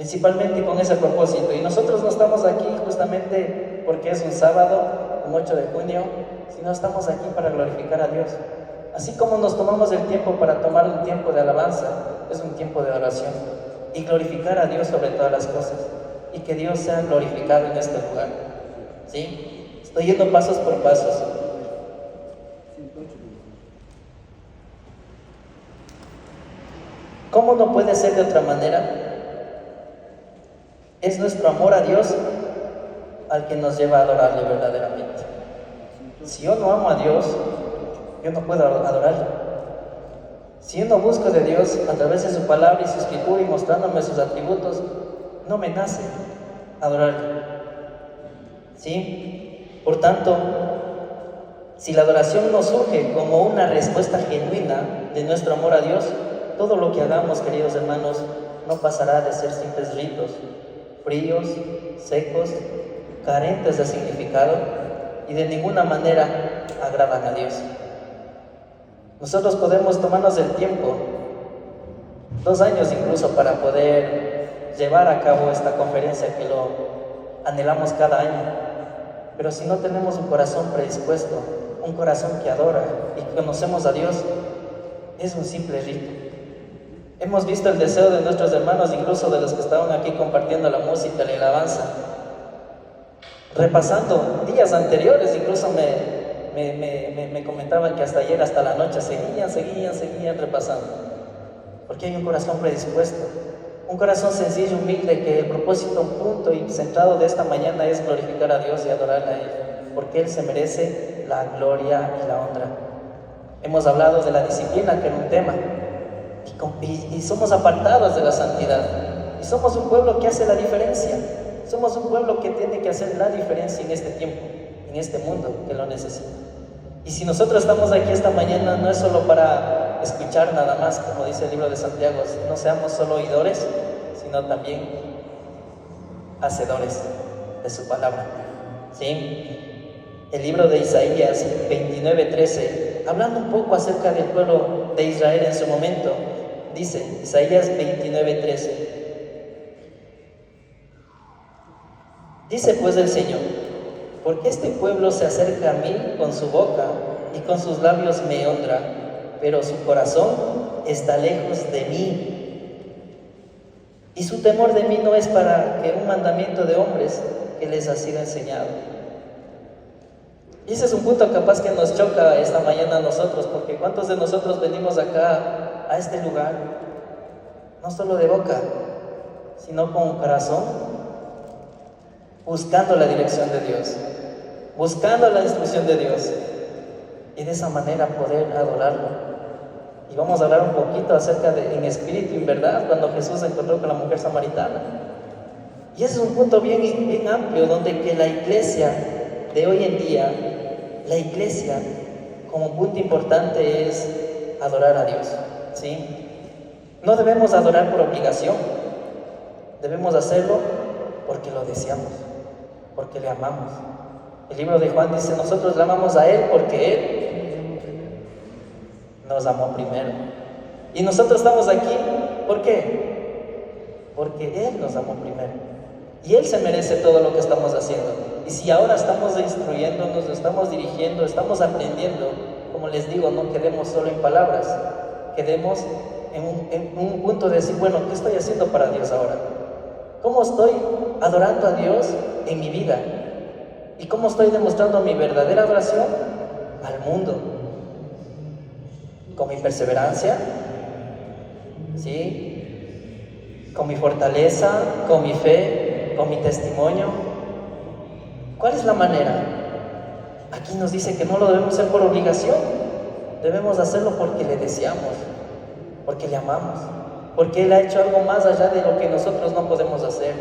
principalmente con ese propósito. Y nosotros no estamos aquí justamente porque es un sábado, un 8 de junio, sino estamos aquí para glorificar a Dios. Así como nos tomamos el tiempo para tomar un tiempo de alabanza, es un tiempo de oración y glorificar a Dios sobre todas las cosas y que Dios sea glorificado en este lugar. ¿Sí? Estoy yendo pasos por pasos. ¿Cómo no puede ser de otra manera? Es nuestro amor a Dios al que nos lleva a adorarle verdaderamente. Si yo no amo a Dios, yo no puedo adorarle. Si yo no busco de Dios a través de su palabra y su escritura y mostrándome sus atributos, no me nace adorarle. ¿Sí? Por tanto, si la adoración nos surge como una respuesta genuina de nuestro amor a Dios, todo lo que hagamos, queridos hermanos, no pasará de ser simples ritos, fríos, secos, carentes de significado y de ninguna manera agradan a Dios. Nosotros podemos tomarnos el tiempo, 2 años incluso, para poder llevar a cabo esta conferencia que lo anhelamos cada año. Pero si no tenemos un corazón predispuesto, un corazón que adora y que conocemos a Dios, es un simple rito. Hemos visto el deseo de nuestros hermanos, incluso de los que estaban aquí compartiendo la música, la alabanza, repasando días anteriores, incluso me comentaban que hasta ayer, hasta la noche, seguían repasando, porque hay un corazón predispuesto, un corazón sencillo, humilde, que el propósito, un punto y centrado de esta mañana es glorificar a Dios y adorarle a Él, porque Él se merece la gloria y la honra. Hemos hablado de la disciplina, que era un tema, y somos apartados de la santidad, y somos un pueblo que hace la diferencia, somos un pueblo que tiene que hacer la diferencia en este tiempo, en este mundo que lo necesita. Y si nosotros estamos aquí esta mañana, no es solo para escuchar nada más, como dice el libro de Santiago, no seamos solo oidores, sino también hacedores de su palabra. ¿Sí? El libro de Isaías 29:13, hablando un poco acerca del pueblo de Israel en su momento, dice Isaías 29:13, dice pues el Señor: porque este pueblo se acerca a mí con su boca y con sus labios me honra, pero su corazón está lejos de mí, y su temor de mí no es para que un mandamiento de hombres que les ha sido enseñado. Y ese es un punto capaz que nos choca esta mañana a nosotros, porque ¿cuántos de nosotros venimos acá a este lugar, no solo de boca, sino con un corazón, buscando la dirección de Dios, buscando la instrucción de Dios, y de esa manera poder adorarlo? Y vamos a hablar un poquito acerca de en espíritu y en verdad, cuando Jesús se encontró con la mujer samaritana. Y ese es un punto bien amplio, donde que la iglesia de hoy en día, la iglesia como punto importante es adorar a Dios, ¿sí? No debemos adorar por obligación, debemos hacerlo porque lo deseamos, porque le amamos. El libro de Juan dice: nosotros le amamos a Él porque Él nos amó primero. Y nosotros estamos aquí, ¿por qué? Porque Él nos amó primero. Y Él se merece todo lo que estamos haciendo. Y si ahora estamos instruyéndonos, estamos dirigiendo, estamos aprendiendo, como les digo, no quedemos solo en palabras, quedemos en un punto de decir: bueno, ¿qué estoy haciendo para Dios ahora? ¿Cómo estoy adorando a Dios en mi vida? ¿Y cómo estoy demostrando mi verdadera adoración al mundo? ¿Con mi perseverancia? ¿Sí? ¿Con mi fortaleza? ¿Con mi fe? ¿Con mi testimonio? ¿Cuál es la manera? Aquí nos dice que no lo debemos hacer por obligación, debemos hacerlo porque le deseamos, porque le amamos, porque Él ha hecho algo más allá de lo que nosotros no podemos hacer,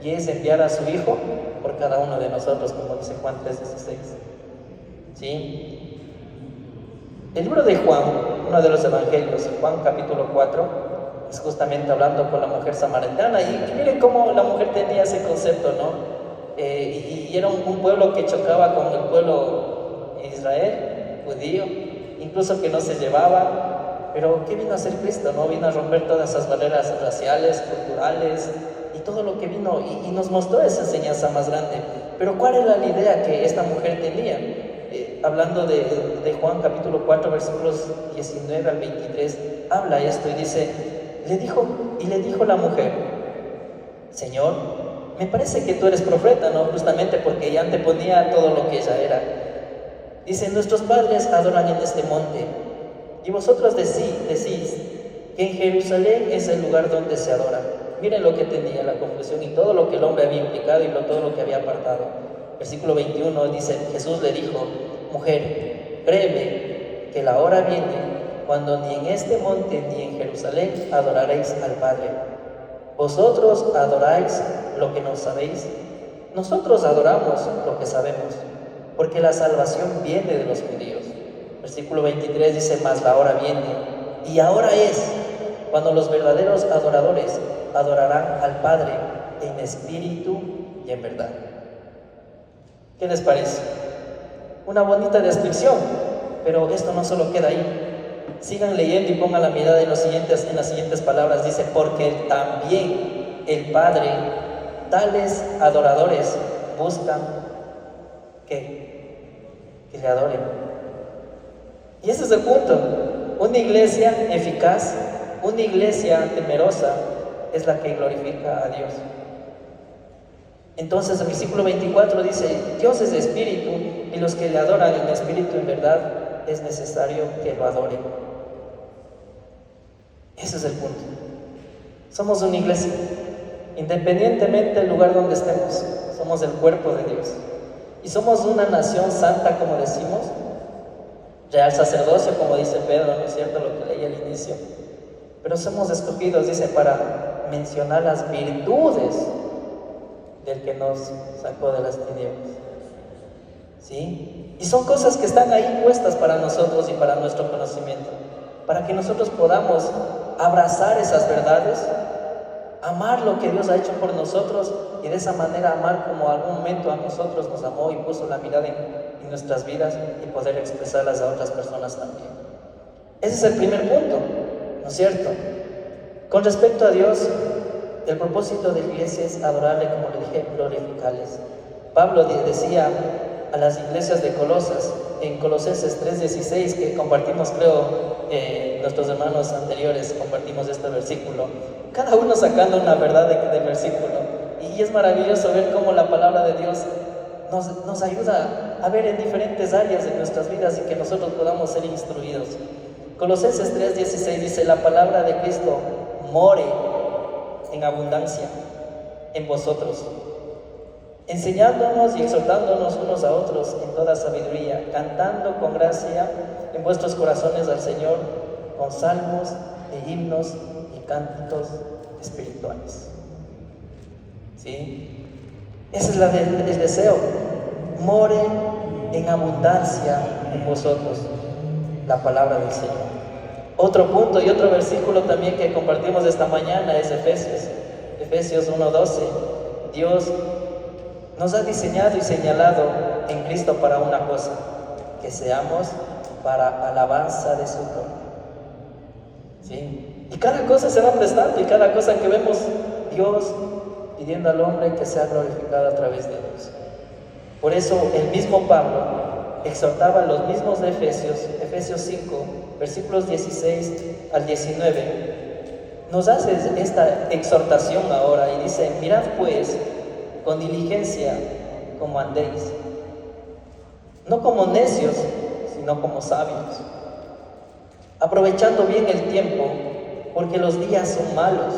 y es enviar a su Hijo por cada uno de nosotros, como dice Juan 3:16. ¿Sí? El libro de Juan, uno de los evangelios, Juan capítulo 4, es justamente hablando con la mujer samaritana, y miren cómo la mujer tenía ese concepto, ¿no? Y era un pueblo que chocaba con el pueblo Israel, judío, incluso que no se llevaba, Pero ¿qué vino a hacer Cristo? ¿No? Vino a romper todas esas barreras raciales, culturales y todo lo que vino y nos mostró esa enseñanza más grande. Pero ¿cuál era la idea que esta mujer tenía? Hablando de Juan capítulo 4 versículos 19 al 23, habla esto y dice, le dijo la mujer, Señor, me parece que tú eres profeta, ¿no? Justamente porque ella anteponía todo lo que ella era. Dice, nuestros padres adoran en este monte, y vosotros decís que en Jerusalén es el lugar donde se adora. Miren lo que tenía la confusión y todo lo que el hombre había implicado y todo lo que había apartado. Versículo 21 dice, Jesús le dijo, mujer, créeme que la hora viene cuando ni en este monte ni en Jerusalén adoraréis al Padre. Vosotros adoráis lo que no sabéis, nosotros adoramos lo que sabemos, porque la salvación viene de los judíos. Versículo 23 dice, mas la hora viene, y ahora es, cuando los verdaderos adoradores adorarán al Padre en espíritu y en verdad. ¿Qué les parece? Una bonita descripción, pero esto no solo queda ahí. Sigan leyendo y pongan la mirada en las siguientes palabras. Dice, porque también el Padre, tales adoradores buscan que le adoren. Y ese es el punto. Una iglesia eficaz, una iglesia temerosa, es la que glorifica a Dios. Entonces el versículo 24 dice, Dios es espíritu, y los que le adoran en espíritu en verdad, es necesario que lo adoren. Ese es el punto. Somos una iglesia, independientemente del lugar donde estemos, somos el cuerpo de Dios. Y somos una nación santa, como decimos, real sacerdocio, como dice Pedro, ¿no es cierto? Lo que leí al inicio. Pero somos escogidos, dice, para mencionar las virtudes del que nos sacó de las tinieblas. ¿Sí? Y son cosas que están ahí puestas para nosotros y para nuestro conocimiento, para que nosotros podamos abrazar esas verdades, amar lo que Dios ha hecho por nosotros y de esa manera amar como algún momento a nosotros nos amó y puso la mirada en nuestras vidas y poder expresarlas a otras personas también. Ese es el primer punto, ¿no es cierto? Con respecto a Dios, el propósito de la iglesia es adorarle, como le dije, glorificarles. Pablo decía a las iglesias de Colosas, en Colosenses 3:16, que compartimos, creo, nuestros hermanos anteriores compartimos este versículo, cada uno sacando una verdad del versículo, y es maravilloso ver cómo la palabra de Dios nos ayuda a ver en diferentes áreas de nuestras vidas y que nosotros podamos ser instruidos. Colosenses 3:16 dice, la palabra de Cristo more en abundancia en vosotros, enseñándonos y exhortándonos unos a otros en toda sabiduría, cantando con gracia en vuestros corazones al Señor con salmos e himnos y cánticos espirituales. ¿Sí? Ese es el deseo. More en abundancia en vosotros la palabra del Señor. Otro punto y otro versículo también que compartimos esta mañana es Efesios 1:12. Dios nos ha diseñado y señalado en Cristo para una cosa, que seamos para alabanza de su gloria. ¿Sí? Y cada cosa se va prestando y cada cosa que vemos, Dios pidiendo al hombre que sea glorificado a través de Dios. Por eso el mismo Pablo exhortaba a los mismos de Efesios 5, versículos 16 al 19, nos hace esta exhortación ahora y dice, mirad pues con diligencia como andéis, no como necios, sino como sabios, aprovechando bien el tiempo, porque los días son malos.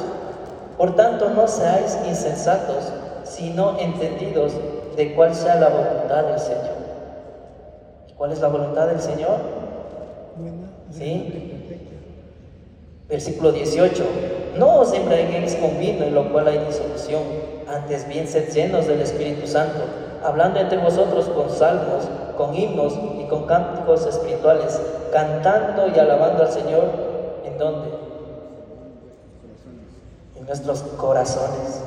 Por tanto, no seáis insensatos, sino entendidos de cuál sea la voluntad del Señor. ¿Cuál es la voluntad del Señor? ¿Sí? Versículo 18. No os embriaguéis con vino, en lo cual hay disolución, antes bien sed llenos del Espíritu Santo, hablando entre vosotros con salmos, con himnos y con cánticos espirituales, cantando y alabando al Señor. ¿En dónde? En nuestros corazones.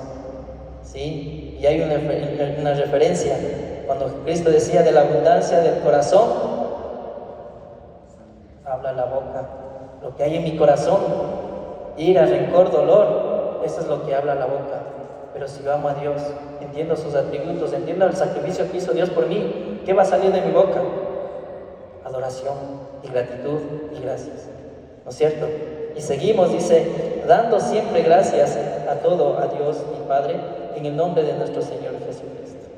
¿Sí? Y hay una referencia cuando Cristo decía de la abundancia del corazón habla la boca. lo que hay en mi corazón, ira, rencor, dolor, eso es lo que habla la boca. Pero si yo amo a Dios, entiendo sus atributos, entiendo el sacrificio que hizo Dios por mí, ¿qué va a salir de mi boca? Adoración y gratitud y gracias, ¿no es cierto? Y seguimos, dice, dando siempre gracias a todo, a Dios y Padre, en el nombre de nuestro Señor Jesucristo.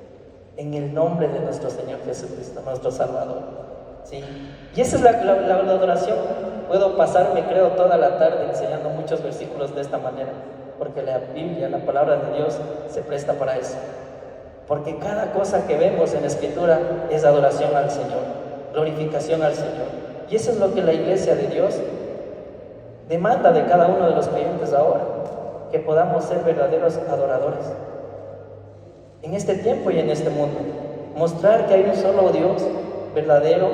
En el nombre de nuestro Señor Jesucristo, nuestro Salvador. ¿Sí? Y esa es la adoración. Puedo pasarme, creo, toda la tarde enseñando muchos versículos de esta manera, porque la Biblia, la palabra de Dios, se presta para eso. Porque cada cosa que vemos en la Escritura es adoración al Señor, glorificación al Señor. Y eso es lo que la iglesia de Dios demanda de cada uno de los creyentes ahora, que podamos ser verdaderos adoradores en este tiempo y en este mundo. Mostrar que hay un solo Dios verdadero,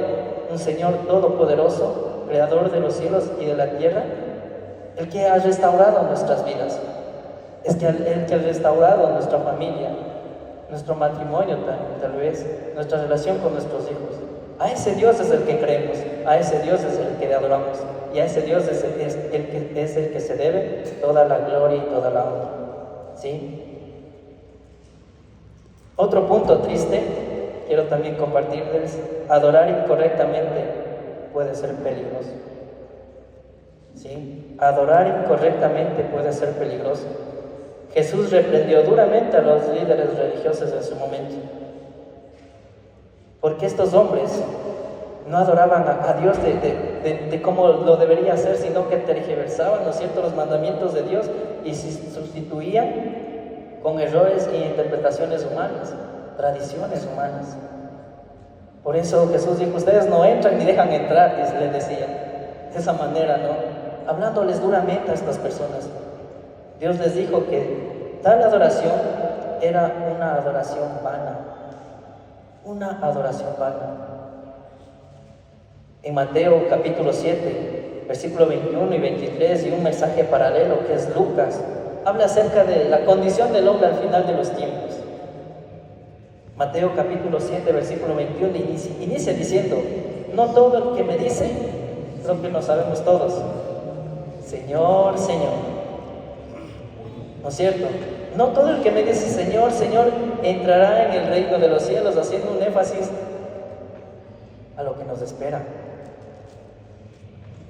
un Señor todopoderoso, creador de los cielos y de la tierra, el que ha restaurado nuestras vidas, el que ha restaurado nuestra familia, nuestro matrimonio tal vez, nuestra relación con nuestros hijos. A ese Dios es el que creemos, a ese Dios es el que adoramos, y a ese Dios es el que se debe toda la gloria y toda la honra. ¿Sí? Otro punto triste, quiero también compartirles, adorar incorrectamente puede ser peligroso. ¿Sí? Adorar incorrectamente puede ser peligroso. Jesús reprendió duramente a los líderes religiosos en su momento, porque estos hombres no adoraban a Dios de cómo lo debería hacer, sino que tergiversaban, ¿no es cierto?, los mandamientos de Dios y se sustituían con errores e interpretaciones humanas, tradiciones humanas. Por eso Jesús dijo, ustedes no entran ni dejan entrar, les decía, de esa manera, ¿no? Hablándoles duramente a estas personas. Dios les dijo que tal adoración era una adoración vana, una adoración vana. En Mateo capítulo 7, versículo 21 y 23, y un mensaje paralelo que es Lucas, habla acerca de la condición del hombre al final de los tiempos. Mateo capítulo 7, versículo 21, inicia diciendo, no todo el que me dice, creo que lo sabemos todos, Señor, Señor. ¿No es cierto? No todo el que me dice Señor, Señor, entrará en el reino de los cielos, haciendo un énfasis a lo que nos espera.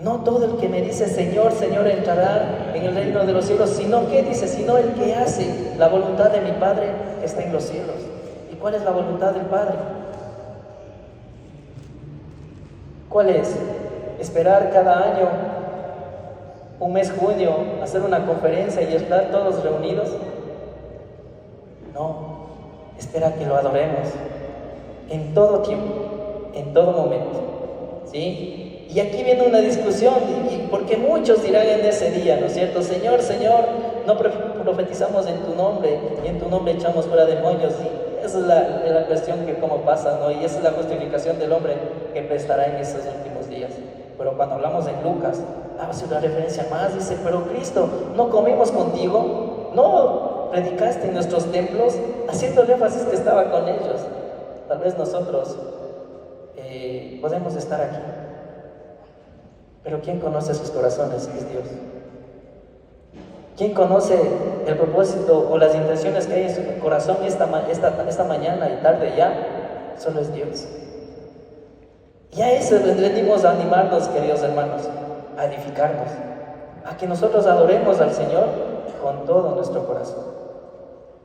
No todo el que me dice Señor, Señor, entrará en el reino de los cielos, sino que dice, sino el que hace la voluntad de mi Padre que está en los cielos. ¿Y cuál es la voluntad del Padre? ¿Cuál es? Esperar cada año, un mes junio, hacer una conferencia y estar todos reunidos. No, espera que lo adoremos en todo tiempo, en todo momento, ¿sí? Y aquí viene una discusión, porque muchos dirán en ese día, ¿no es cierto? Señor, Señor, no profetizamos en tu nombre, y en tu nombre echamos fuera demonios, y esa es la cuestión que cómo pasa, ¿no? Y esa es la justificación del hombre que prestará en esos últimos días. Pero cuando hablamos en Lucas, hace una referencia más, dice, pero Cristo, ¿no comimos contigo? ¿No predicaste en nuestros templos? Haciendo el énfasis que estaba con ellos. Tal vez nosotros podemos estar aquí, pero ¿quién conoce sus corazones? Es Dios. ¿Quién conoce el propósito o las intenciones que hay en su corazón esta mañana y tarde ya? Solo es Dios. Y a eso les venimos a animarnos, queridos hermanos, a edificarnos, a que nosotros adoremos al Señor con todo nuestro corazón.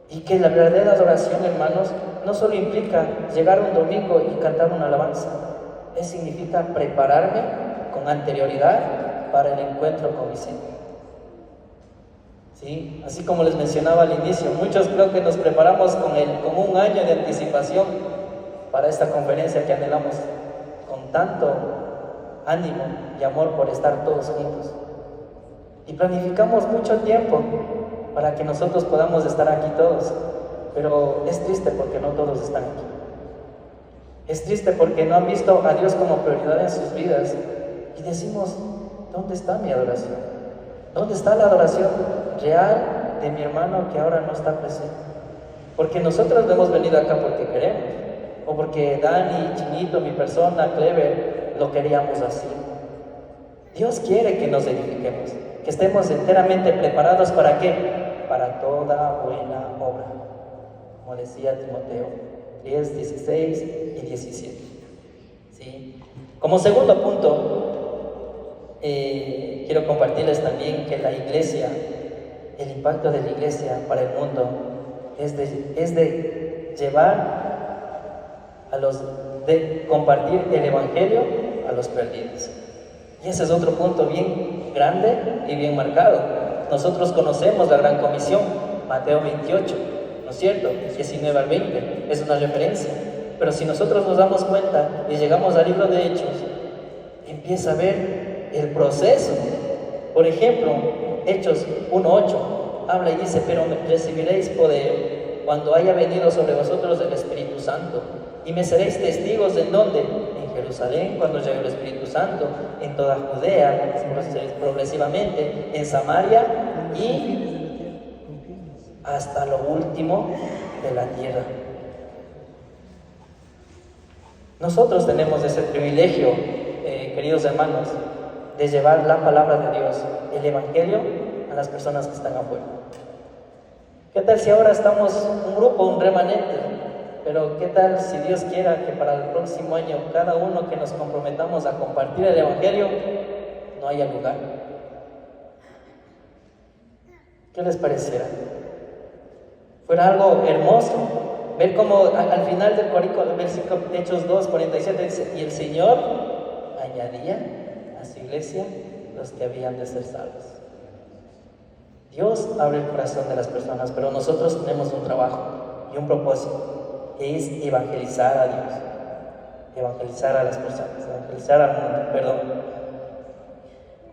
Y que la verdadera adoración, hermanos, no solo implica llegar un domingo y cantar una alabanza, significa prepararme con anterioridad para el encuentro con mi Señor. ¿Sí? Así como les mencionaba al inicio, muchos creo que nos preparamos con un año de anticipación para esta conferencia que anhelamos con tanto ánimo y amor por estar todos juntos. Y planificamos mucho tiempo para que nosotros podamos estar aquí todos, pero es triste porque no todos están aquí. Es triste porque no han visto a Dios como prioridad en sus vidas y decimos, ¿dónde está mi adoración? ¿Dónde está la adoración real de mi hermano que ahora no está presente? Porque nosotros no hemos venido acá porque queremos, o porque Dani, Chinito, mi persona, Clever, lo queríamos así. Dios quiere que nos edifiquemos, que estemos enteramente preparados ¿para qué? Para toda buena obra, como decía Timoteo 10, 16 y 17. ¿Sí? Como segundo punto, quiero compartirles también que la iglesia, el impacto de la iglesia para el mundo es de llevar de compartir el evangelio a los perdidos. Y ese es otro punto bien grande y bien marcado. Nosotros conocemos la gran comisión, Mateo 28, ¿no es cierto? 19 al 20, es una referencia. Pero si nosotros nos damos cuenta y llegamos al libro de Hechos, empieza a ver el proceso. Por ejemplo, Hechos 1:8 habla y dice: pero recibiréis poder cuando haya venido sobre vosotros el Espíritu Santo, y me seréis testigos ¿en dónde? En Jerusalén, cuando llegue el Espíritu Santo, en toda Judea, progresivamente, en Samaria y hasta lo último de la tierra. Nosotros tenemos ese privilegio, queridos hermanos, de llevar la palabra de Dios, el Evangelio, a las personas que están afuera. ¿Qué tal si ahora estamos un grupo, un remanente? Pero ¿qué tal si Dios quiera que para el próximo año cada uno que nos comprometamos a compartir el Evangelio no haya lugar? ¿Qué les pareciera? Fuera algo hermoso ver cómo al final del versículo de Hechos 2:47 dice: y el Señor añadía a su iglesia los que habían de ser salvos. Dios abre el corazón de las personas, pero nosotros tenemos un trabajo y un propósito, que es evangelizar a Dios, evangelizar a las personas, evangelizar al mundo, perdón.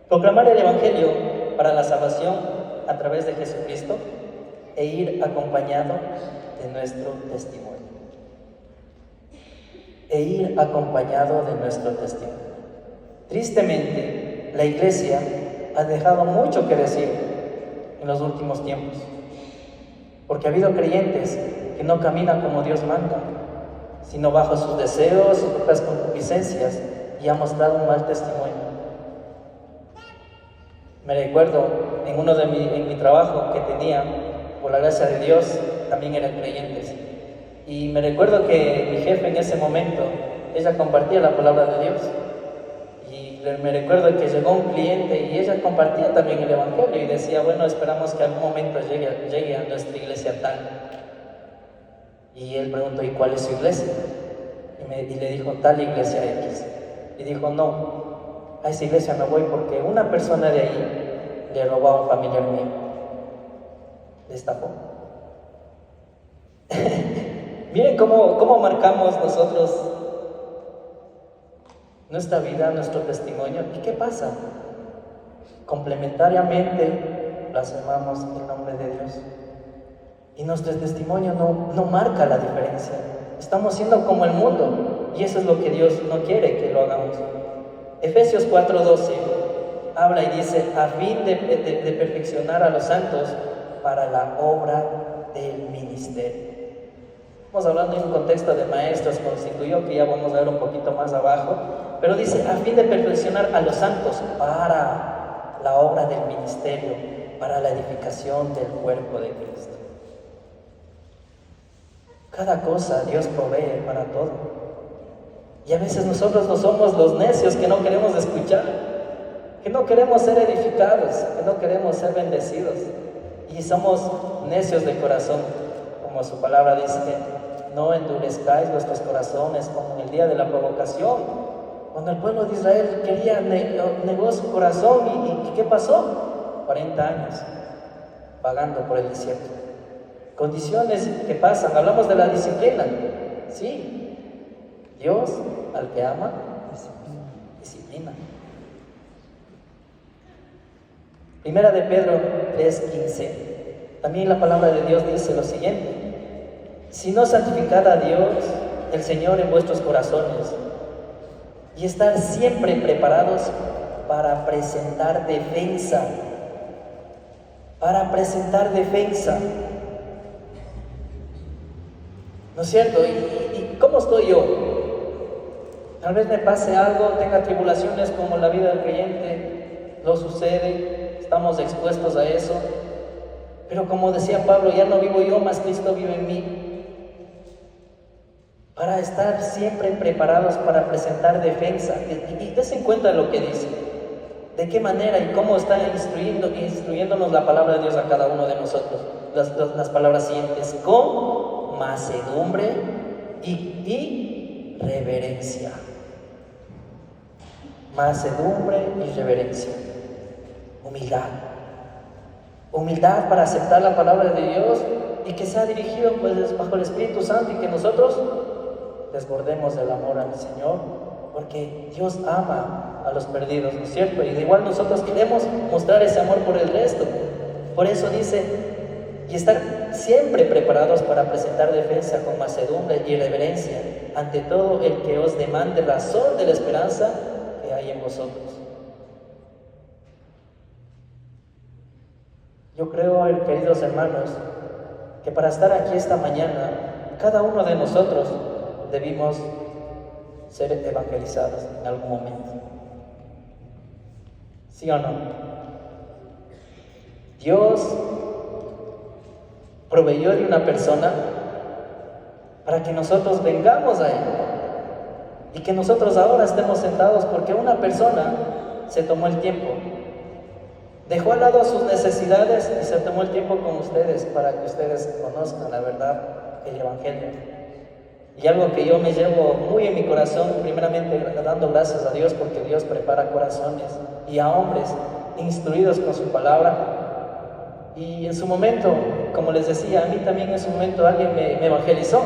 Proclamar el Evangelio para la salvación a través de Jesucristo e ir acompañado de nuestro testimonio. E ir acompañado de nuestro testimonio. Tristemente, la iglesia ha dejado mucho que decir en los últimos tiempos, porque ha habido creyentes que no caminan como Dios manda, sino bajo sus deseos, sus propias concupiscencias, y ha mostrado un mal testimonio. Me recuerdo en mi trabajo que tenía, por la gracia de Dios, también eran creyentes, y me recuerdo que mi jefe en ese momento, ella compartía la palabra de Dios, y me recuerdo que llegó un cliente y ella compartía también el Evangelio y decía: bueno, esperamos que algún momento llegue a nuestra iglesia tal. Y él preguntó: ¿y cuál es su iglesia? Y le dijo: tal iglesia X. Y dijo: no, a esa iglesia no voy porque una persona de ahí le robó a un familiar mío. Le estafó. Miren cómo marcamos nosotros nuestra vida, nuestro testimonio. ¿Y qué pasa? Complementariamente blasfemamos el nombre de Dios. Y nuestro testimonio no marca la diferencia. Estamos siendo como el mundo, y eso es lo que Dios no quiere que lo hagamos. Efesios 4:12 habla y dice: a fin de perfeccionar a los santos para la obra del ministerio. Estamos hablando en un contexto de maestros constituido, que ya vamos a ver un poquito más abajo, pero dice: a fin de perfeccionar a los santos para la obra del ministerio, para la edificación del cuerpo de Cristo. Cada cosa Dios provee para todo. Y a veces nosotros no somos los necios que no queremos escuchar, que no queremos ser edificados, que no queremos ser bendecidos. Y somos necios de corazón, como su palabra dice: no endurezcáis vuestros corazones como en el día de la provocación, cuando el pueblo de Israel negó su corazón. ¿Y qué pasó? 40 años vagando por el desierto. Condiciones que pasan. Hablamos de la disciplina. Sí, Dios al que ama disciplina. Primera de Pedro 3:15. También la palabra de Dios dice lo siguiente: si no, santificad a Dios el Señor en vuestros corazones, y estar siempre preparados para presentar defensa. Para presentar defensa. ¿No es cierto? ¿Y cómo estoy yo? Tal vez me pase algo, tenga tribulaciones como la vida del creyente, lo sucede, estamos expuestos a eso. Pero como decía Pablo, ya no vivo yo, más Cristo vive en mí. Para estar siempre preparados para presentar defensa. Y des en cuenta lo que dice. De qué manera y cómo está instruyéndonos la palabra de Dios a cada uno de nosotros. Las palabras siguientes: con mansedumbre y reverencia. Mansedumbre y reverencia. Humildad. Humildad para aceptar la palabra de Dios y que sea dirigido pues bajo el Espíritu Santo, y que nosotros desbordemos el amor al Señor, porque Dios ama a los perdidos, ¿no es cierto? Y de igual nosotros queremos mostrar ese amor por el resto. Por eso dice: y estar siempre preparados para presentar defensa con mansedumbre y reverencia ante todo el que os demande razón de la esperanza que hay en vosotros. Yo creo, queridos hermanos, que para estar aquí esta mañana, cada uno de nosotros debimos ser evangelizados en algún momento. ¿Sí o no? Dios proveyó de una persona para que nosotros vengamos a Él y que nosotros ahora estemos sentados porque una persona se tomó el tiempo, dejó al lado sus necesidades y se tomó el tiempo con ustedes para que ustedes conozcan la verdad, el Evangelio. Y algo que yo me llevo muy en mi corazón, primeramente dando gracias a Dios, porque Dios prepara corazones y a hombres instruidos con su palabra. Y en su momento, como les decía, a mí también en su momento alguien me evangelizó,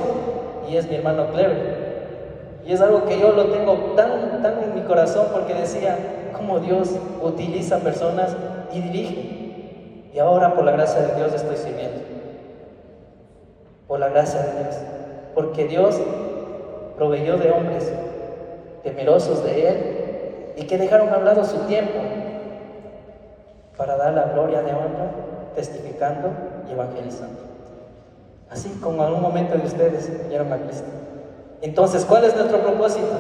y es mi hermano Clever. Y es algo que yo lo tengo tan en mi corazón, porque decía cómo Dios utiliza personas y dirige. Y ahora, por la gracia de Dios, estoy sirviendo. Por la gracia de Dios. Porque Dios proveyó de hombres temerosos de Él y que dejaron a un lado su tiempo para dar la gloria de honra, testificando y evangelizando. Así como en algún momento de ustedes vieron a Cristo. Entonces, ¿cuál es nuestro propósito?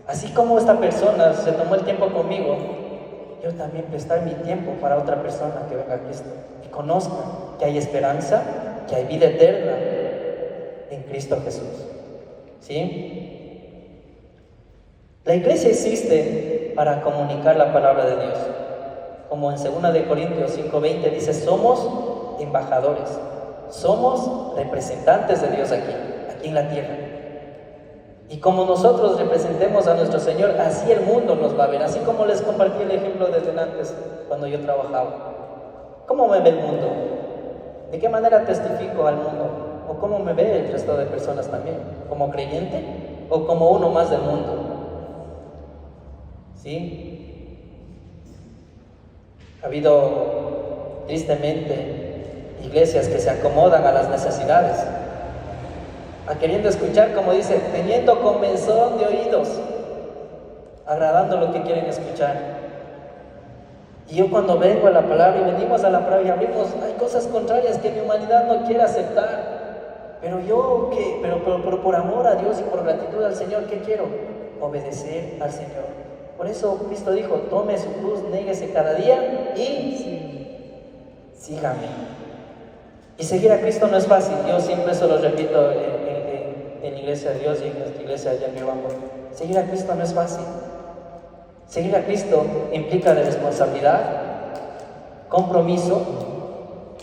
Así como esta persona se tomó el tiempo conmigo, yo también prestar mi tiempo para otra persona que venga a Cristo y conozca que hay esperanza, que hay vida eterna en Cristo Jesús. ¿Sí? La iglesia existe para comunicar la palabra de Dios. Como en 2 de Corintios 5:20 dice: somos embajadores, somos representantes de Dios aquí en la tierra. Y como nosotros representemos a nuestro Señor, así el mundo nos va a ver. Así como les compartí el ejemplo desde antes, cuando yo trabajaba. ¿Cómo me ve el mundo? ¿De qué manera testifico al mundo? ¿O cómo me ve el resto de personas también? ¿Como creyente o como uno más del mundo? ¿Sí? Ha habido, tristemente, iglesias que se acomodan a las necesidades, a queriendo escuchar, como dice, teniendo comezón de oídos, agradando lo que quieren escuchar. Y yo cuando vengo a la palabra y venimos a la palabra y abrimos, hay cosas contrarias que mi humanidad no quiere aceptar. Pero yo, ¿qué? Pero por amor a Dios y por gratitud al Señor, ¿qué quiero? Obedecer al Señor. Por eso Cristo dijo: tome su cruz, néguese cada día y sígame. Y seguir a Cristo no es fácil. Yo siempre eso lo repito en la iglesia de Dios y en nuestra iglesia allá en Riobambo. Seguir a Cristo no es fácil. Seguir a Cristo implica de responsabilidad, compromiso,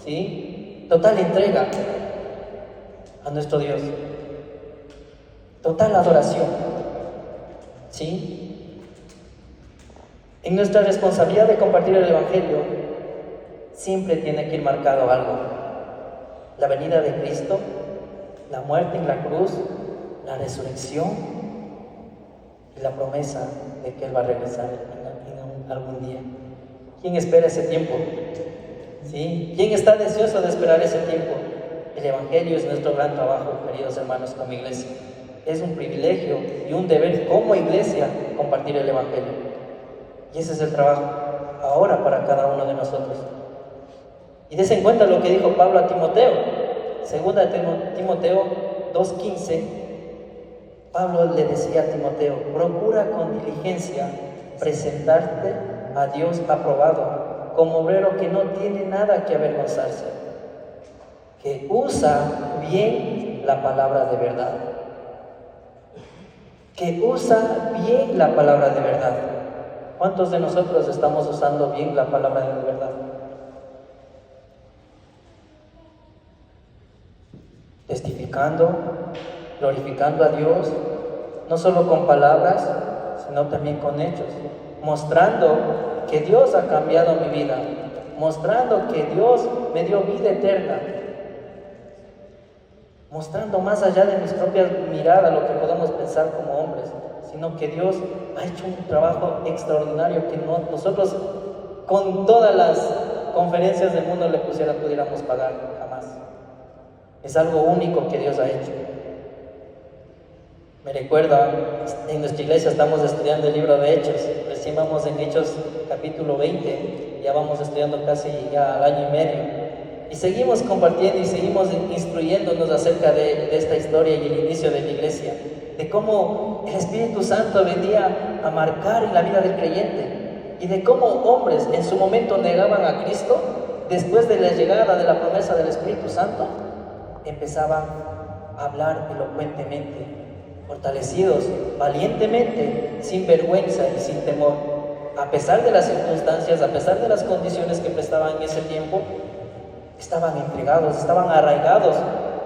¿sí? Total entrega a nuestro Dios, total adoración, ¿sí? En nuestra responsabilidad de compartir el Evangelio siempre tiene que ir marcado algo: la venida de Cristo, la muerte en la cruz, la resurrección y la promesa de que Él va a regresar en algún día. ¿Quién espera ese tiempo? ¿Sí? ¿Quién está deseoso de esperar ese tiempo? El Evangelio es nuestro gran trabajo, queridos hermanos, como iglesia. Es un privilegio y un deber como iglesia compartir el Evangelio. Y ese es el trabajo ahora para cada uno de nosotros. Y des en cuenta lo que dijo Pablo a Timoteo, 2 Timoteo 2:15. Pablo le decía a Timoteo: procura con diligencia presentarte a Dios aprobado, como obrero que no tiene nada que avergonzarse, que usa bien la palabra de verdad. Que usa bien la palabra de verdad. ¿Cuántos de nosotros estamos usando bien la palabra de verdad? Testificando, glorificando a Dios, no solo con palabras, sino también con hechos, mostrando que Dios ha cambiado mi vida, mostrando que Dios me dio vida eterna, mostrando más allá de mis propias miradas lo que podemos pensar como hombres, sino que Dios ha hecho un trabajo extraordinario que nosotros con todas las conferencias del mundo pudiéramos pagar jamás. Es algo único que Dios ha hecho. Me recuerda, en nuestra iglesia estamos estudiando el libro de Hechos, recién vamos en Hechos capítulo 20, ya vamos estudiando casi ya al año y medio. Y seguimos compartiendo y seguimos instruyéndonos acerca de esta historia y el inicio de la iglesia, de cómo el Espíritu Santo venía a marcar en la vida del creyente y de cómo hombres en su momento negaban a Cristo, después de la llegada de la promesa del Espíritu Santo, empezaban a hablar elocuentemente, fortalecidos, valientemente, sin vergüenza y sin temor. A pesar de las circunstancias, a pesar de las condiciones que prestaban en ese tiempo, estaban entregados, estaban arraigados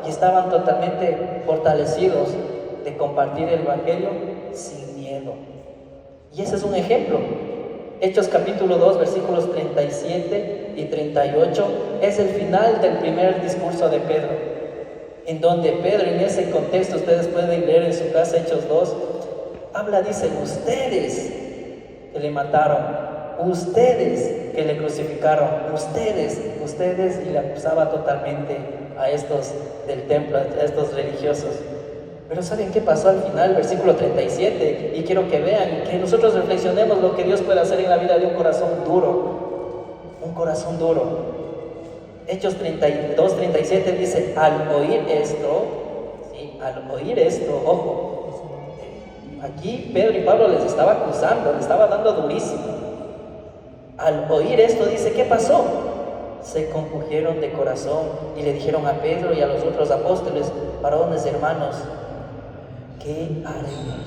y estaban totalmente fortalecidos de compartir el Evangelio sin miedo. Y ese es un ejemplo. Hechos capítulo 2, versículos 37 y 38 es el final del primer discurso de Pedro, en donde Pedro, en ese contexto, ustedes pueden leer en su casa Hechos 2, habla, dice: ustedes que le mataron, ustedes que le crucificaron, ustedes, y le acusaba totalmente a estos del templo, a estos religiosos. Pero ¿saben qué pasó al final? Versículo 37, y quiero que vean, que nosotros reflexionemos lo que Dios puede hacer en la vida de un corazón duro, un corazón duro. Hechos 32, 37 dice: al oír esto, ojo, aquí Pedro y Pablo les estaba acusando, les estaba dando durísimo. Al oír esto, dice, ¿qué pasó? Se compungieron de corazón y le dijeron a Pedro y a los otros apóstoles: varones, hermanos, ¿qué haremos?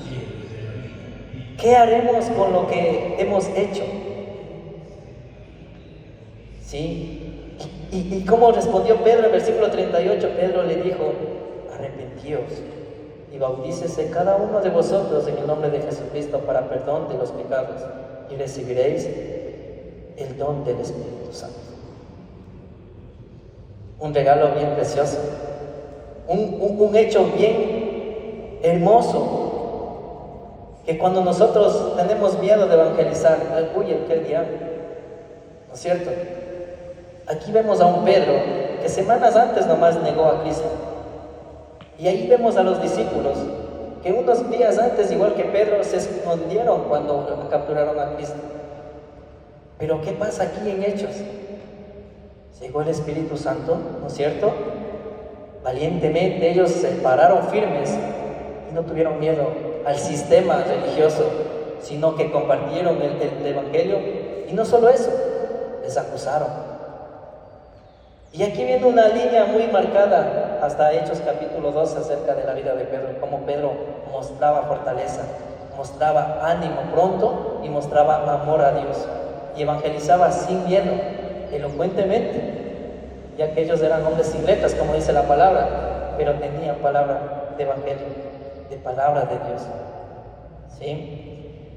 ¿Qué haremos con lo que hemos hecho? ¿Sí? ¿Y cómo respondió Pedro en versículo 38? Pedro le dijo: arrepentíos y bautícese cada uno de vosotros en el nombre de Jesucristo para perdón de los pecados, y recibiréis el don del Espíritu Santo. Un regalo bien precioso, un hecho bien hermoso, que cuando nosotros tenemos miedo de evangelizar, huye aquel diablo, ¿no es cierto? Aquí vemos a un Pedro que semanas antes nomás negó a Cristo, y ahí vemos a los discípulos que unos días antes, igual que Pedro, se escondieron cuando capturaron a Cristo. Pero ¿qué pasa aquí en Hechos? Llegó el Espíritu Santo, ¿no es cierto? Valientemente ellos se pararon firmes y no tuvieron miedo al sistema religioso, sino que compartieron el Evangelio. Y no solo eso, les acusaron. Y aquí viene una línea muy marcada hasta Hechos capítulo 2 acerca de la vida de Pedro, cómo Pedro mostraba fortaleza, mostraba ánimo pronto y mostraba amor a Dios, y evangelizaba sin miedo, elocuentemente, ya que ellos eran hombres sin letras, como dice la palabra, pero tenían palabra de evangelio, de palabra de Dios. ¿Sí?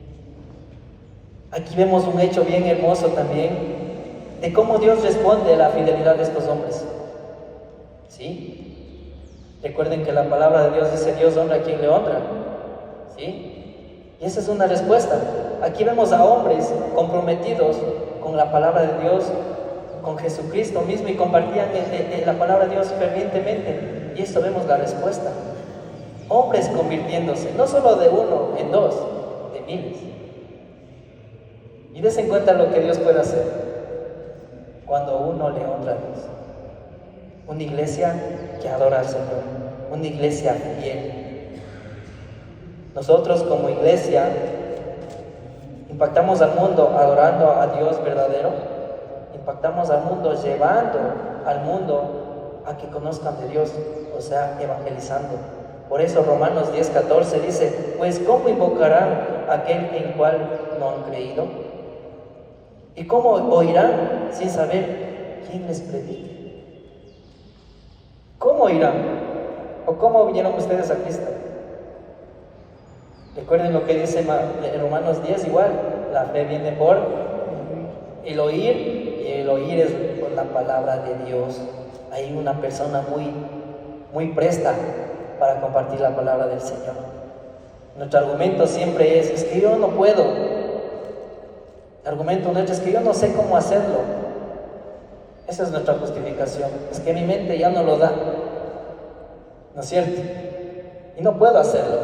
Aquí vemos un hecho bien hermoso también de cómo Dios responde a la fidelidad de estos hombres. ¿Sí? Recuerden que la palabra de Dios dice: Dios honra a quien le honra. ¿Sí? Y esa es una respuesta. Aquí vemos a hombres comprometidos con la palabra de Dios, con Jesucristo mismo, y compartían la palabra de Dios fervientemente. Y eso vemos la respuesta. Hombres convirtiéndose, no solo de uno en dos, de miles. Y des en cuenta lo que Dios puede hacer cuando uno le honra a Dios. Una iglesia que adora al Señor, una iglesia fiel. Nosotros como iglesia impactamos al mundo adorando a Dios verdadero, impactamos al mundo llevando al mundo a que conozcan de Dios, o sea, evangelizando. Por eso Romanos 10:14 dice, pues ¿cómo invocarán a aquel en cual no han creído? ¿Y cómo oirán sin saber quién les predique? ¿Cómo irán? ¿O cómo vinieron ustedes a Cristo? Recuerden lo que dice en Romanos 10, igual, la fe viene por el oír, y el oír es por la palabra de Dios. Hay una persona muy presta para compartir la palabra del Señor. Nuestro argumento siempre es que yo no puedo. El argumento nuestro es que yo no sé cómo hacerlo. Esa es nuestra justificación. Es que mi mente ya no lo da. ¿No es cierto? Y no puedo hacerlo.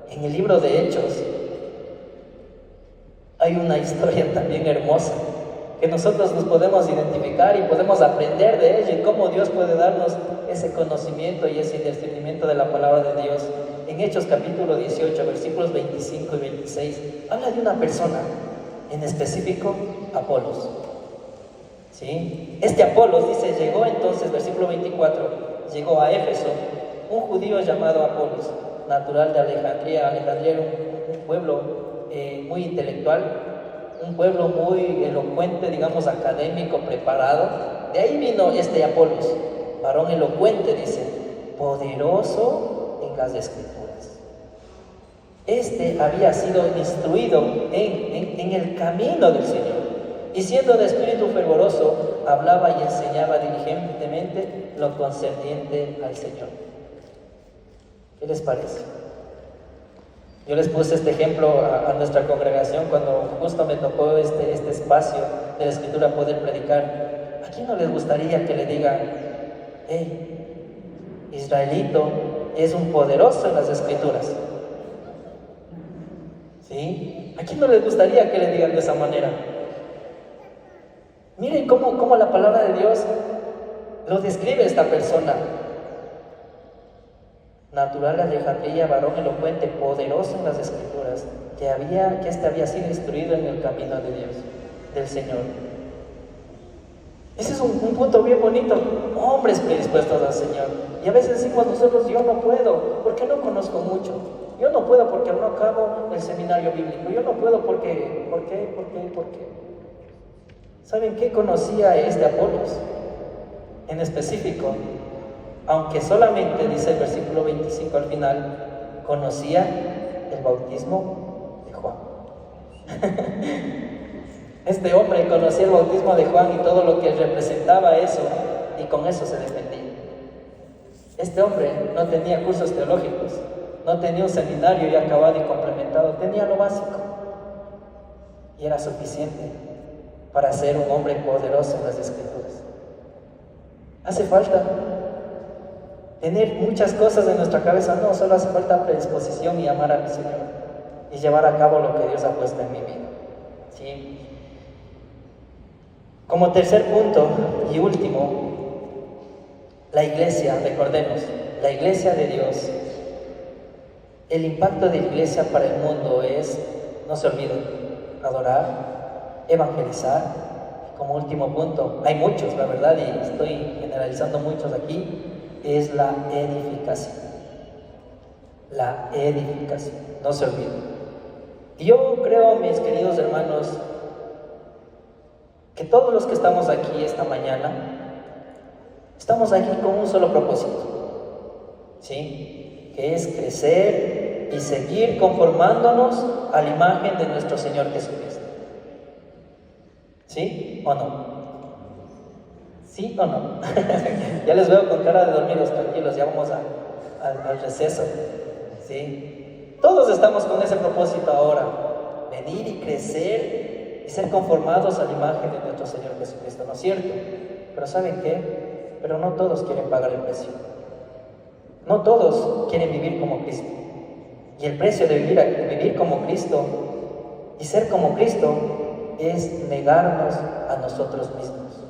En el libro de Hechos hay una historia también hermosa que nosotros nos podemos identificar y podemos aprender de ella y cómo Dios puede darnos ese conocimiento y ese discernimiento de la palabra de Dios. En Hechos capítulo 18, versículos 25 y 26, habla de una persona, en específico, Apolos. ¿Sí? Este Apolos, dice, llegó entonces, versículo 24, llegó a Éfeso un judío llamado Apolos, natural de Alejandría. Alejandría era un pueblo muy intelectual, un pueblo muy elocuente, digamos, académico, preparado. De ahí vino este Apolos, varón elocuente, dice, poderoso en las Escrituras. Este había sido instruido en el camino del Señor, y siendo de espíritu fervoroso, hablaba y enseñaba diligentemente lo concerniente al Señor. ¿Qué les parece? Yo les puse este ejemplo a nuestra congregación cuando justo me tocó este espacio de la Escritura poder predicar. ¿A quién no les gustaría que le digan, hey, Israelito es un poderoso en las Escrituras? ¿Sí? ¿A quién no les gustaría que le digan de esa manera? Miren cómo la palabra de Dios lo describe esta persona. Natural de Alejandría, varón elocuente, poderoso en las Escrituras, que este había sido instruido en el camino de Dios, del Señor. Ese es un punto bien bonito. Hombres predispuestos al Señor. Y a veces decimos nosotros, yo no puedo, porque no conozco mucho. Yo no puedo porque no acabo el seminario bíblico. Yo no puedo porque, ¿por qué? ¿Saben qué conocía este Apolos? En específico, aunque solamente, dice el versículo 25 al final, conocía el bautismo de Juan. Este hombre conocía el bautismo de Juan y todo lo que representaba eso, y con eso se defendía. Este hombre no tenía cursos teológicos, no tenía un seminario ya acabado y complementado, tenía lo básico, y era suficiente para ser un hombre poderoso en las Escrituras. Hace falta tener muchas cosas en nuestra cabeza, no, solo hace falta predisposición y amar al Señor y llevar a cabo lo que Dios ha puesto en mi vida. ¿Sí? Como tercer punto y último, la iglesia, recordemos, la iglesia de Dios, el impacto de la iglesia para el mundo es, no se olviden, adorar, evangelizar. Como último punto, hay muchos, la verdad, y estoy generalizando muchos aquí, es la edificación. La edificación, no se olviden. Y yo creo, mis queridos hermanos, que todos los que estamos aquí esta mañana, estamos aquí con un solo propósito, ¿sí? Que es crecer y seguir conformándonos a la imagen de nuestro Señor Jesucristo. ¿Sí o no? ¿Sí o no? Ya les veo con cara de dormidos, tranquilos, ya vamos al receso. ¿Sí? Todos estamos con ese propósito ahora, venir y crecer y ser conformados a la imagen de nuestro Señor Jesucristo, ¿no es cierto? Pero ¿saben qué? Pero no todos quieren pagar el precio. No todos quieren vivir como Cristo. Y el precio de vivir como Cristo y ser como Cristo es negarnos a nosotros mismos.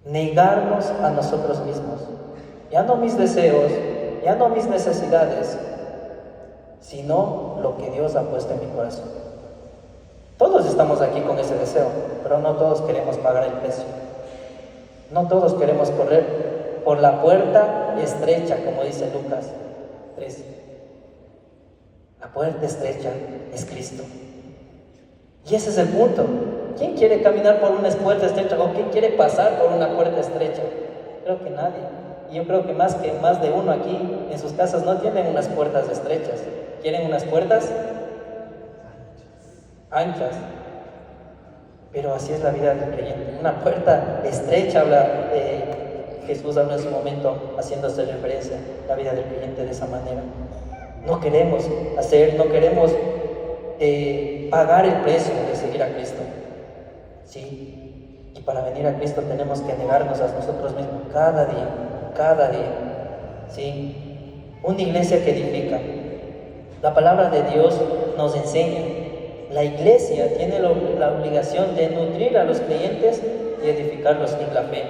Negarnos a nosotros mismos. Ya no mis deseos, ya no mis necesidades, sino lo que Dios ha puesto en mi corazón. Todos estamos aquí con ese deseo, pero no todos queremos pagar el precio. No todos queremos correr por la puerta estrecha, como dice Lucas 3. La puerta estrecha es Cristo. Y ese es el punto. ¿Quién quiere caminar por una puerta estrecha o quién quiere pasar por una puerta estrecha? Creo que nadie. Y yo creo que más de uno aquí en sus casas no tienen unas puertas estrechas. Quieren unas puertas anchas. Pero así es la vida del creyente. Una puerta estrecha, Jesús habla en su momento haciéndose referencia a la vida del creyente de esa manera. No queremos pagar el precio de seguir a Cristo. Sí. Y para venir a Cristo tenemos que negarnos a nosotros mismos cada día. Sí. Una iglesia que edifica. La palabra de Dios nos enseña. La iglesia tiene la obligación de nutrir a los creyentes y edificarlos en la fe.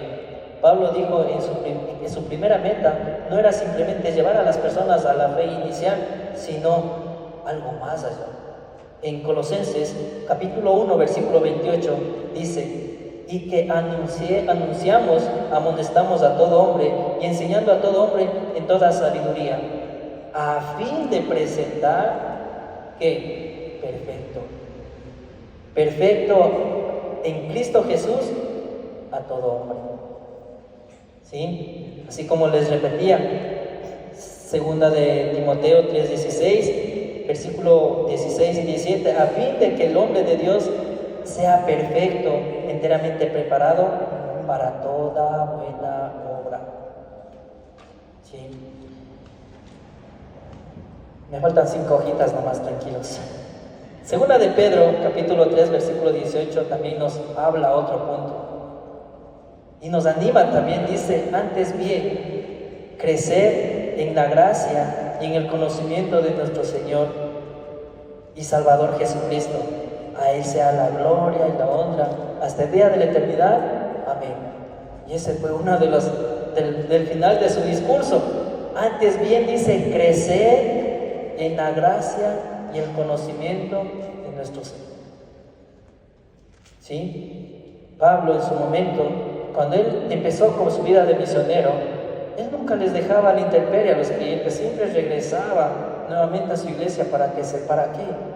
Pablo dijo en su primera meta no era simplemente llevar a las personas a la fe inicial, sino algo más allá. En Colosenses capítulo 1 versículo 28 dice: y que anunciamos, amonestamos a todo hombre y enseñando a todo hombre en toda sabiduría, a fin de presentar ¿qué? Perfecto en Cristo Jesús a todo hombre. ¿Sí? Así como les repetía, segunda de Timoteo 3:16, versículo 16 y 17, a fin de que el hombre de Dios sea perfecto, enteramente preparado para toda buena obra. ¿Sí? Me faltan 5 hojitas nomás, tranquilos. Segunda de Pedro, capítulo 3, versículo 18, también nos habla otro punto. Y nos anima también, dice: antes bien, crecer en la gracia y en el conocimiento de nuestro Señor y Salvador Jesucristo. A Él sea la gloria y la honra hasta el día de la eternidad. Amén. Y ese fue uno de del final de su discurso. Antes bien, dice, crecer en la gracia y el conocimiento de nuestro Señor. ¿Sí? Pablo en su momento, cuando él empezó con su vida de misionero, él nunca les dejaba a la intemperie a los clientes, siempre regresaba nuevamente a su iglesia. ¿Para qué?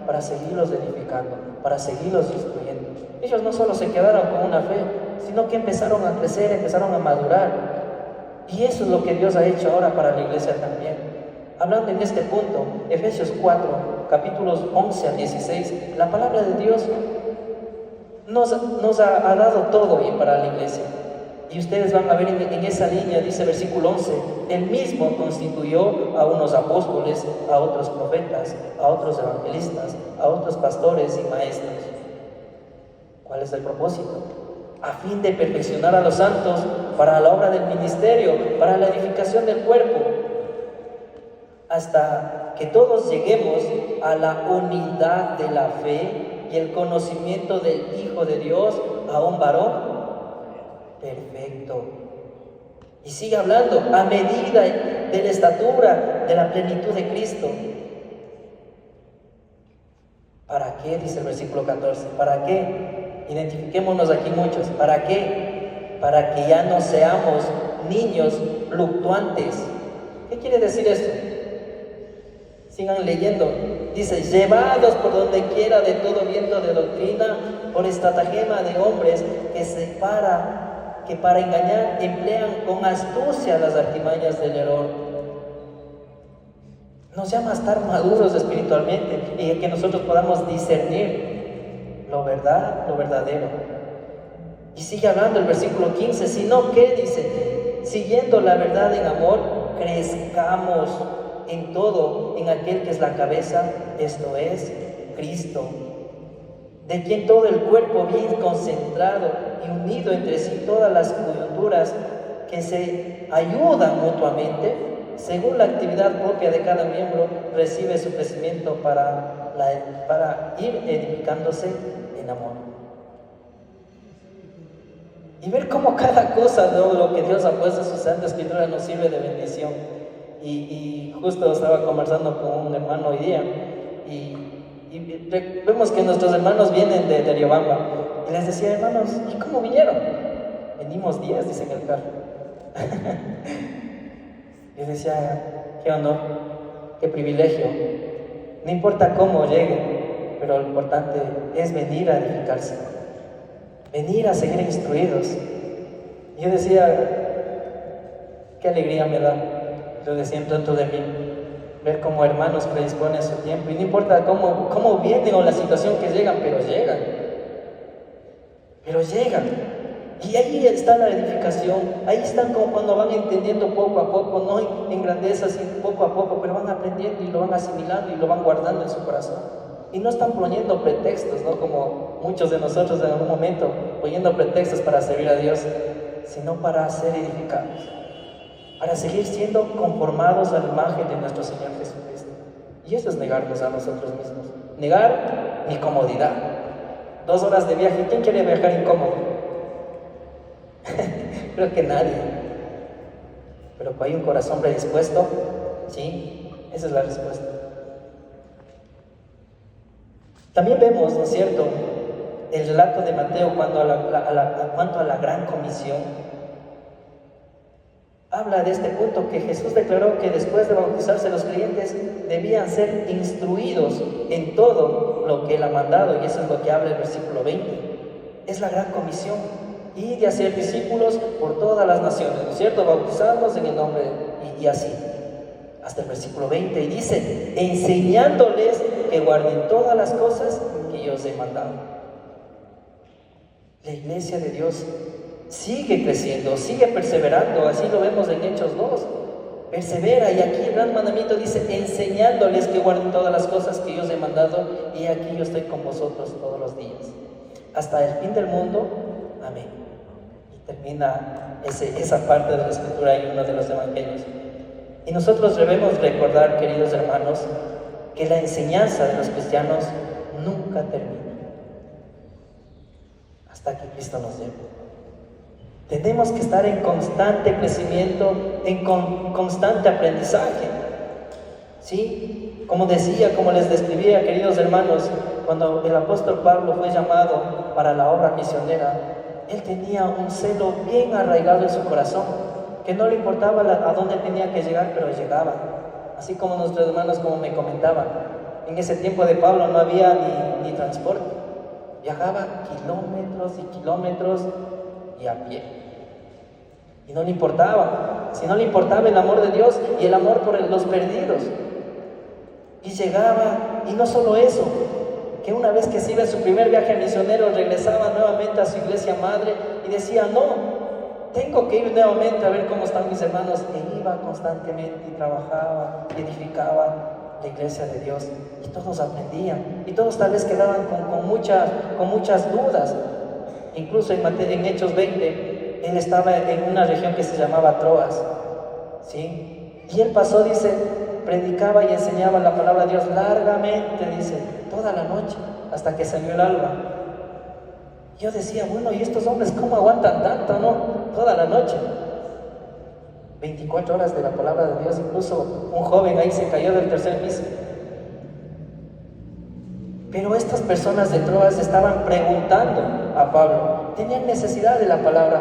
Para seguirlos edificando, para seguirlos instruyendo. Ellos no solo se quedaron con una fe, sino que empezaron a crecer, empezaron a madurar. Y eso es lo que Dios ha hecho ahora para la iglesia también. Hablando en este punto, Efesios 4, capítulos 11 al 16, la palabra de Dios nos ha dado todo bien para la iglesia. Y ustedes van a ver en esa línea, dice versículo 11, Él mismo constituyó a unos apóstoles, a otros profetas, a otros evangelistas, a otros pastores y maestros. ¿Cuál es el propósito? A fin de perfeccionar a los santos para la obra del ministerio, para la edificación del cuerpo, hasta que todos lleguemos a la unidad de la fe y el conocimiento del Hijo de Dios, a un varón perfecto. Y sigue hablando, a medida de la estatura de la plenitud de Cristo. ¿Para qué? Dice el versículo 14. ¿Para qué? Identifiquémonos aquí muchos. ¿Para qué? Para que ya no seamos niños fluctuantes. ¿Qué quiere decir esto? Sigan leyendo. Dice, llevados por donde quiera de todo viento de doctrina, por estratagema de hombres que para engañar emplean con astucia las artimañas del error. Nos llama a estar maduros espiritualmente y que nosotros podamos discernir lo verdadero. Y sigue hablando el versículo 15, sino que dice, siguiendo la verdad en amor, crezcamos en todo, en aquel que es la cabeza, esto es Cristo, de quien todo el cuerpo bien concentrado y unido entre sí todas las coyunturas que se ayudan mutuamente, según la actividad propia de cada miembro, recibe su crecimiento para ir edificándose en amor. Y ver cómo cada cosa de lo que Dios ha puesto en su Santa Escritura nos sirve de bendición. y justo estaba conversando con un hermano hoy día vemos que nuestros hermanos vienen de Riobamba y les decía, hermanos, ¿y cómo vinieron? Venimos 10, dicen el carro. Y decía, qué honor, qué privilegio. No importa cómo lleguen, pero lo importante es venir a edificarse, venir a seguir instruidos. Y yo decía, qué alegría me da, yo decía dentro de mí, ver cómo hermanos predisponen su tiempo, y no importa cómo vienen o la situación que llegan, pero llegan. Y ahí está la edificación, ahí están como cuando van entendiendo poco a poco, no en grandezas, sino poco a poco, pero van aprendiendo y lo van asimilando y lo van guardando en su corazón. Y no están poniendo pretextos, ¿no? Como muchos de nosotros en algún momento, poniendo pretextos para servir a Dios, sino para ser edificados, para seguir siendo conformados a la imagen de nuestro Señor Jesucristo. Y eso es negarnos a nosotros mismos. Negar mi comodidad. 2 horas de viaje, ¿quién quiere viajar incómodo? Creo que nadie. Pero hay un corazón predispuesto, ¿sí? Esa es la respuesta. También vemos, ¿no es cierto?, el relato de Mateo cuanto a la gran comisión. Habla de este punto que Jesús declaró que después de bautizarse los creyentes debían ser instruidos en todo lo que Él ha mandado, y eso es lo que habla el versículo 20. Es la gran comisión, y de hacer discípulos por todas las naciones, ¿no es cierto? Bautizarlos en el nombre, y así, hasta el versículo 20, y dice, enseñándoles que guarden todas las cosas que yo os he mandado. La iglesia de Dios sigue creciendo, sigue perseverando, así lo vemos en Hechos 2. Persevera, y aquí el gran mandamiento dice, enseñándoles que guarden todas las cosas que yo os he mandado, y aquí yo estoy con vosotros todos los días, hasta el fin del mundo. Amén. Y termina esa parte de la Escritura en uno de los evangelios. Y nosotros debemos recordar, queridos hermanos, que la enseñanza de los cristianos nunca termina hasta que Cristo nos lleve. Tenemos que estar en constante crecimiento, en constante aprendizaje, ¿sí? Como decía, como les describía, queridos hermanos, cuando el apóstol Pablo fue llamado para la obra misionera, él tenía un celo bien arraigado en su corazón, que no le importaba a dónde tenía que llegar, pero llegaba. Así como nuestros hermanos, como me comentaban, en ese tiempo de Pablo no había ni transporte. Viajaba kilómetros y kilómetros y a pie. Y no le importaba, si no le importaba el amor de Dios y el amor por los perdidos. Y llegaba, y no solo eso, que una vez que se iba en su primer viaje misionero, regresaba nuevamente a su iglesia madre y decía, no, tengo que ir nuevamente a ver cómo están mis hermanos. E iba constantemente y trabajaba, edificaba la iglesia de Dios, y todos aprendían, y todos tal vez quedaban con muchas dudas. Incluso en Hechos 20, él estaba en una región que se llamaba Troas, ¿sí? Y él pasó, dice, predicaba y enseñaba la palabra de Dios largamente, dice, toda la noche, hasta que salió el alba. Yo decía, bueno, ¿y estos hombres cómo aguantan tanto, no? Toda la noche. 24 horas de la palabra de Dios. Incluso un joven ahí se cayó del 3er piso. Pero estas personas de Troas estaban preguntando a Pablo, tenían necesidad de la palabra.